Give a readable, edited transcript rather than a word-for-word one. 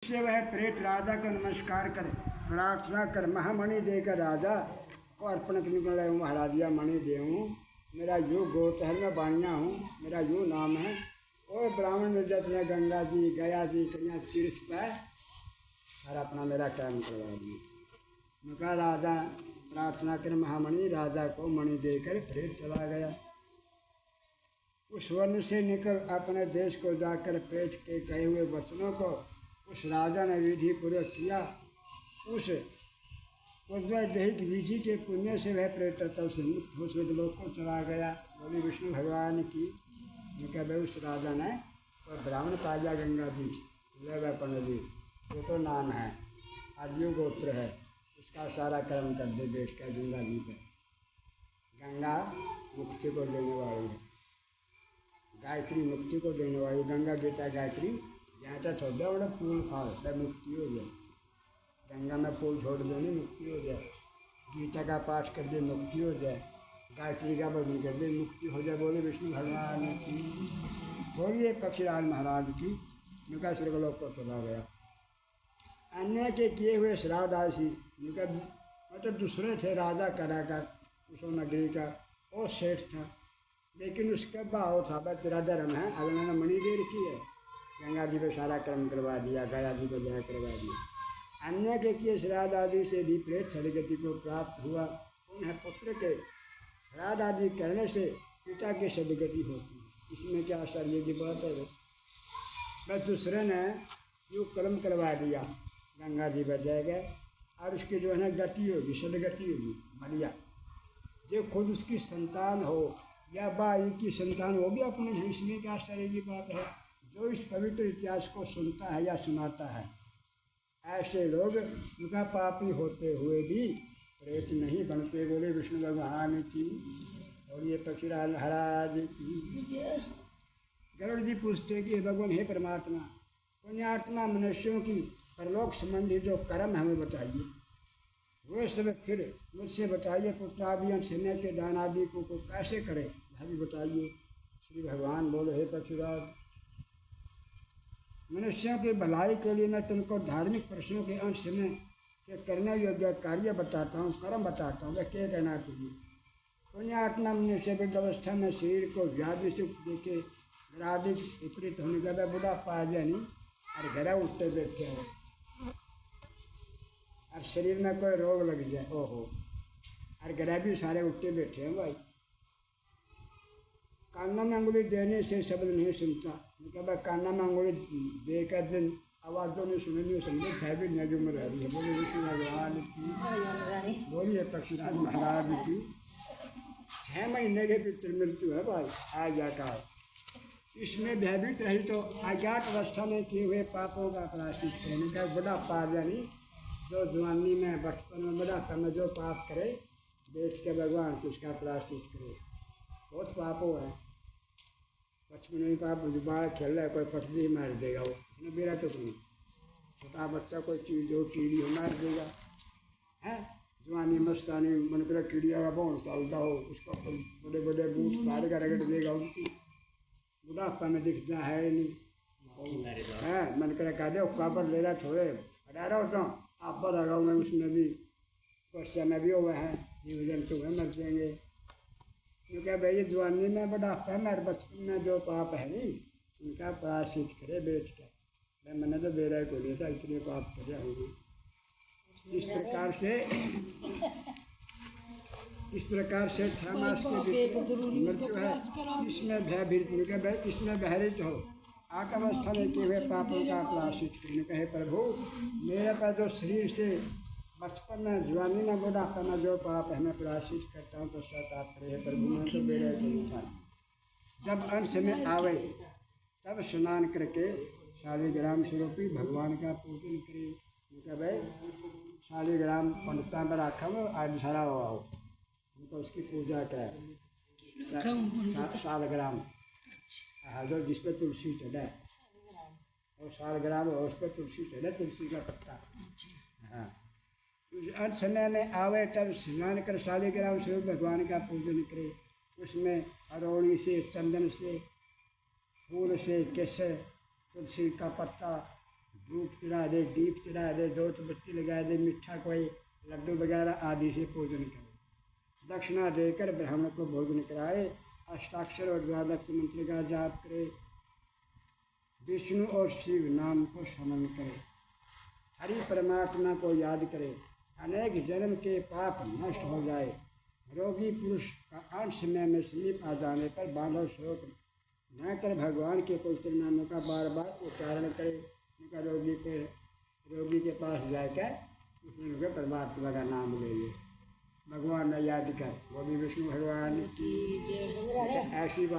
से वह प्रेत राजा का नमस्कार कर प्रार्थना कर महामणि देकर राजा को अर्पण करने को महाराज या मणि देऊँ। मेरा यो गोत्र है, मैं बाणिया हूँ, मेरा यो नाम है। और ब्राह्मण निर्जत ने गंगा जी गया जी कन्या तीर्थ पर और अपना मेरा काम करवा दिए। उनका राजा प्रार्थना कर महामणि राजा को मणि देकर फिर चला गया। उस वन से निकल अपने देश को जाकर पेट के कहे हुए वचनों को उस राजा ने विधि पूर्वक किया। उस दैहिक विधि के पुण्य से वह प्रेतत्व से मुक्त हो स्वर्गलोक को चला गया। बोली विष्णु भगवान की। उनका उस राजा ने और ब्राह्मण पाजा गंगा जी वैपन जी वो तो नाम है, आदियो गोत्र है, उसका सारा कर्म कर दे बैठ कर गंगा जी पे। गंगा मुक्ति को देने वाली है, गायत्री मुक्ति को देने वाली। गंगा गीता गायत्री जहाँ तक छोड़ बड़ा फूल फाल तब मुक्ति हो जाए। गंगा में फूल छोड़ देने मुक्ति हो जाए, गीता का पाठ कर दे मुक्ति हो जाए, गायत्री का भजन कर दे मुक्ति हो जाए। बोले विष्णु भगवान की, बोलिए पक्षीराज महाराज की। उनका स्वर्गलोक को चला गया। अन्य के किए हुए श्राद्धासी उनका मतलब दूसरे थे राजा कराकर उस नगरी का, और सेठ था, लेकिन उसका भाव था बस तेरा धर्म है। अगर मैंने मणि दे रखी है, गंगा जी को सारा कर्म करवा दिया, गया जी को जय करवा दिया। अन्य के किए श्राद्ध आदि से भी प्रेत सदगति को प्राप्त हुआ। उन्हें पुत्र के श्राद्ध आदि करने से पिता की सदगति होती है। इसमें क्या आश्चर्य की बात है। बस दूसरे ने जो कर्म करवा दिया, गंगा जी बचाए गए और उसकी जो है ना गति होगी, सदगति होगी बढ़िया। जो खुद उसकी संतान हो या बाई की संतान हो भी अपने हैं, इसमें क्या आश्चर्य की बात है। जो इस पवित्र इतिहास को सुनता है या सुनाता है, ऐसे लोग उनका पापी होते हुए भी प्रेत नहीं बनते। बोले विष्णु भगवान की। और ये पक्षीराज महाराज की। गरुड़ जी पूछते कि भगवान हे परमात्मा, पुण्यात्मा मनुष्यों की परलोक संबंधी जो कर्म हमें बताइए, वो सब फिर मुझसे बताइए। पुत्रादि सेना के दान आदि को कैसे करें, भाभी बताइए। श्री भगवान बोले हे पक्षीराज, मनुष्यों की भलाई के लिए मैं तुमको धार्मिक प्रश्नों के अंश में के करने योग्य कार्य बताता हूँ, कर्म बताता हूँ। वह क्या कहना चाहिए। पुण्यात्मा मनुष्य वृद्ध अवस्था में शरीर को व्याधि से देखे राधिक विपरीत होने के बाद बुढ़ापा आ जाए नहीं और घर उठते बैठते हो और शरीर में कोई रोग लग जाए, ओहो, और घर भी सारे उठते बैठे हैं भाई। कान्ना में अंगुली देने से शब्द नहीं सुनता, मतलब कान्ना में अंगुली देकर दिन आवाज़ों में सुननी समझे साहब नजर में रह रही है। बोलिए विष्णु भगवान की, बोलिए पक्षीराज महाराज की। 6 महीने के पितृ मृत्यु है भाई आज जाकर। इसमें भयभीत रही तो अज्ञात अवस्था में किए हुए पापों का प्रायश्चित करने का बुढ़ापा यानी जो जवानी में बचपन में बुढ़ापा में जो पाप करे देख के भगवान से उसका प्रायश्चित करे। बहुत पाप हो है बचपन में पाप, बाहर खेल रहा है कोई पटरी मार देगा, वो इसने बेरा तो नहीं। छोटा बच्चा कोई चीज जो कीड़ी हो मार देगा है। जवानी मस्तानी मन कर कीड़िया का बहुत चलता हो, उसका बड़े बड़े बूट फाड़ कर रगड़ देगा, उसकी बुढ़ापा में दिखता है नहीं है। मन कर कह दे काबर ले रहा छोड़े हटा रहा होता हूँ आप पर लगाओ मैं, उसमें भी वर्षा में भी हुआ है, जीव जंतु में मर जाएंगे। क्योंकि भाई ये जवानी में बुढ़ापा में और बचपन में जो पाप है नहीं उनका प्रायश्चित करे बैठ कर। मैंने तो बेरा को लिया था, इतने पाप करे होंगे। इस प्रकार से 6 मास के मृत्यु है। इसमें भयभीत इसमें भयभीत हो 8 अवस्था में किए हुए पापों का प्रायश्चित करने कहे प्रभु मेरे पास जो शरीर से बचपन में जवानी में बुढ़ापा में जो पाप है मैं प्रायश्चित करता हूँ तो पश्चाताप करे प्रभु। मैं तो बेरा को लिया था। जब अंश में आवे तब स्नान करके शालिग्राम स्वरूपी भगवान का पूजन करे। उनका भाई शालिग्राम पंडिता पर रखा हो आज सारा हुआ हो उनको उसकी पूजा कराए। शालग्राम जो जिस पर तुलसी चढ़े और शालग्राम और उस पर तुलसी चढ़े, तुलसी का पत्ता। हाँ, अंत समय में आवे तब स्नान कर शालिग्राम स्वरूप भगवान का पूजन करे। उसमें अरोड़ी से, चंदन से, फूल से, केसर, तुलसी का पत्ता, धूप चढ़ा दे, दीप चढ़ा दे, जोत बत्ती लगा दे, मीठा कोई लड्डू वगैरह आदि से पूजन करे। दक्षिणा देकर ब्राह्मण को भोजन कराए। अष्टाक्षर और द्वादश मंत्र का जाप करे। विष्णु और शिव नाम को स्मरण करे। हरि परमात्मा को याद करे। अनेक जन्म के पाप नष्ट हो जाए। रोगी पुरुष का अंत समय में समीप आ जाने पर बांधव शोक न कर भगवान के पवित्र नामों का बार बार उच्चारण करे। उनका रोगी के पास जाकर उसने परमात्मा का नाम ले ले, भगवान ने याद कर, वो भी विष्णु भगवान की ऐसी बात।